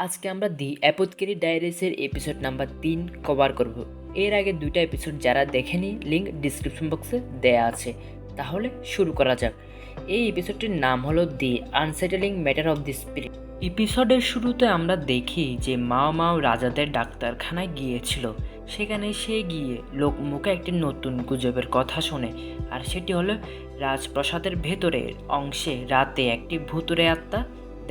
আজকে আমরা দি apothecary ডায়েরিজের episode number 3 cover করব। এর আগে দুইটা এপিসোড যারা দেখেনি লিঙ্ক ডিসক্রিপশন বক্সে দেয়া আছে। তাহলে শুরু করা যাক। এই এপিসোডটির নাম হলো দি আনসেটেলিং ম্যাটার অফ দি স্পিরিট। এপিসোডের শুরুতে আমরা দেখি যে মাও মাও রাজাদের ডাক্তারখানায় গিয়েছিল। সেখানে সে গিয়ে লোকমুখে একটি নতুন গুজবের কথা শোনে, আর সেটি হলো রাজপ্রাসাদের ভেতরের অংশে রাতে একটি ভুতুড়ে আত্মা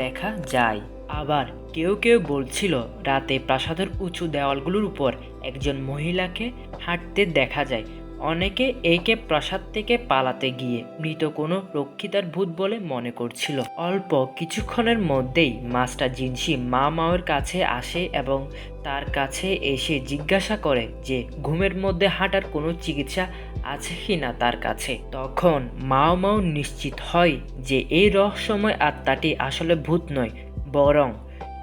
দেখা যায়। আবার কেউ কেউ বলছিল রাতে প্রাসাদের উঁচু দেওয়ালগুলোর উপর একজন মহিলাকে হাঁটতে দেখা যায়। অনেকে একে প্রাসাদ থেকে পালাতে গিয়ে মৃত কোনো রক্ষিতার ভূত বলে মনে করছিল। অল্প কিছুক্ষণের মধ্যেই মাস্টার জিনসি মা মাওয়ের কাছে আসে এবং তার কাছে এসে জিজ্ঞাসা করে যে ঘুমের মধ্যে হাঁটার কোনো চিকিৎসা আছে কি না তার কাছে। তখন মাও মাও নিশ্চিত হয় যে এই রহস্যময় আত্মাটি আসলে ভূত নয়, বরং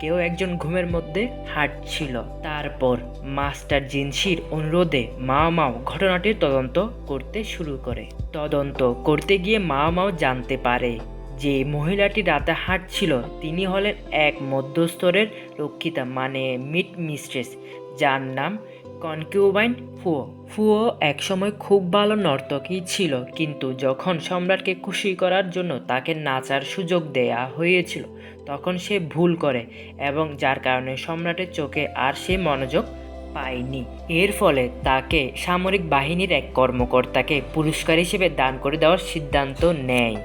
কেউ একজন ঘুমের মধ্যে হাঁটছিল। তারপর মাস্টার জিনসির অনুরোধে মাও মাও ঘটনাটির তদন্ত করতে শুরু করে। তদন্ত করতে গিয়ে মাও মাও জানতে পারে যে মহিলাটি রাতে হাঁটছিল তিনি হলেন এক মধ্যস্তরের রক্ষিতা, মানে মিড মিস্ট্রেস, যার নাম কনকিউবাইন ফুও। ফুও একসময় খুব ভালো নর্তকী ছিল, কিন্তু যখন সম্রাটকে খুশি করার জন্য তাকে নাচার সুযোগ দেয়া হয়েছিল তখন সে ভুল করে, এবং যার কারণে সম্রাটের চোখে আর সে মনোযোগ পায়নি। এর ফলে তাকে সামরিক বাহিনীর এক কর্মকর্তাকে পুরস্কার হিসেবে দান করে দেওয়ার সিদ্ধান্ত নেয়।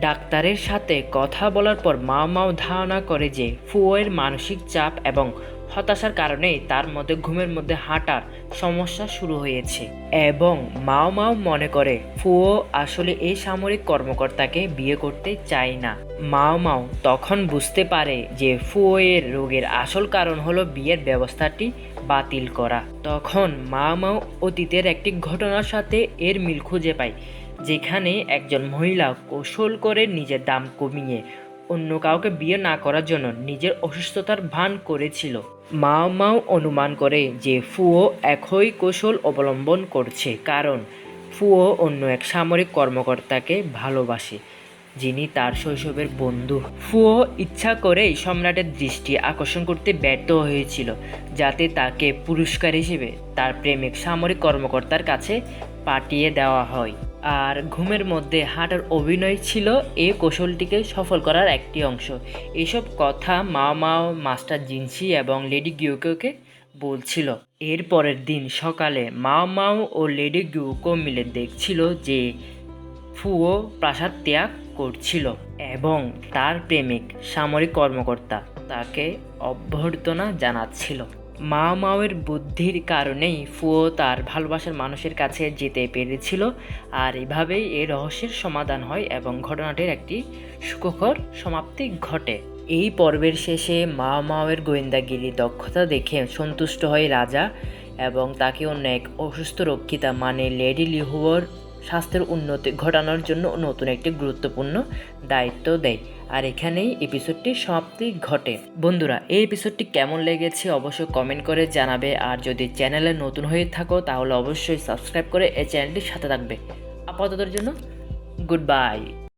ডাক্তারের সাথে কথা বলার পর মাও মাও ধারণা করে যে ফুওয়ের মানসিক চাপ এবং হতাশার কারণেই তার মধ্যে ঘুমের মধ্যে হাঁটার সমস্যা শুরু হয়েছে, এবং মাও মাও মনে করে ফুও আসলে এই সামরিক কর্মকর্তাকে বিয়ে করতে চায় না। মাও মাও তখন বুঝতে পারে যে ফুওয়ের রোগের আসল কারণ হলো বিয়ের ব্যবস্থাটি বাতিল করা। তখন মাও মাও অতীতের একটি ঘটনার সাথে এর মিল খুঁজে পায়, যেখানে একজন মহিলা কৌশল করে নিজের দাম কমিয়ে অন্য কাউকে বিয়ে না করার জন্য নিজের অসুস্থতার ভান করেছিল। মাও মাও অনুমান করে যে ফুও একই কৌশল অবলম্বন করছে, কারণ ফুও অন্য এক সামরিক কর্মকর্তাকে ভালোবাসে যিনি তার শৈশবের বন্ধু। ফুও ইচ্ছা করেই সম্রাটের দৃষ্টি আকর্ষণ করতে ব্যর্থ হয়েছিল, যাতে তাকে পুরস্কার হিসেবে তার প্রেমিক সামরিক কর্মকর্তার কাছে পাঠিয়ে দেওয়া হয়। আর ঘুমের মধ্যে হাঁটার অভিনয় ছিল এই কৌশলটিকে সফল করার একটি অংশ। এইসব কথা মাও মাও মাস্টার জিনসি এবং লেডি গিউকোকে বলছিল। এর পরের দিন সকালে মাও মাও ও লেডি গিউকো মিলে দেখছিল যে ফুও প্রাসাদ ত্যাগ করছিল এবং তার প্রেমিক সামরিক কর্মকর্তা তাকে অভ্যর্থনা জানাচ্ছিল। মাও মাওয়ের বুদ্ধির কারণেই ফুও তার ভালোবাসার মানুষের কাছে যেতে পেরেছিল, আর এভাবেই এই রহস্যের সমাধান হয় এবং ঘটনাটির একটি সুখকর সমাপ্তি ঘটে। এই পর্বের শেষে মাও মাওয়ের গোয়েন্দাগিরি দক্ষতা দেখে সন্তুষ্ট হয় রাজা, এবং তাকে অন্য এক অসুস্থ রক্ষিতা মানে লেডি লিহুয়োর স্বাস্থ্যের উন্নতি ঘটানোর জন্য নতুন একটি গুরুত্বপূর্ণ দায়িত্ব দেয়। আর এখানেই এপিসোডটির সমাপ্তি ঘটে। বন্ধুরা, এই এপিসোডটি কেমন লেগেছে অবশ্যই কমেন্ট করে জানাবে, আর যদি চ্যানেলে নতুন হয়ে থাকো তাহলে অবশ্যই সাবস্ক্রাইব করে এই চ্যানেলটির সাথে থাকবে। আপাততের জন্য গুড বাই।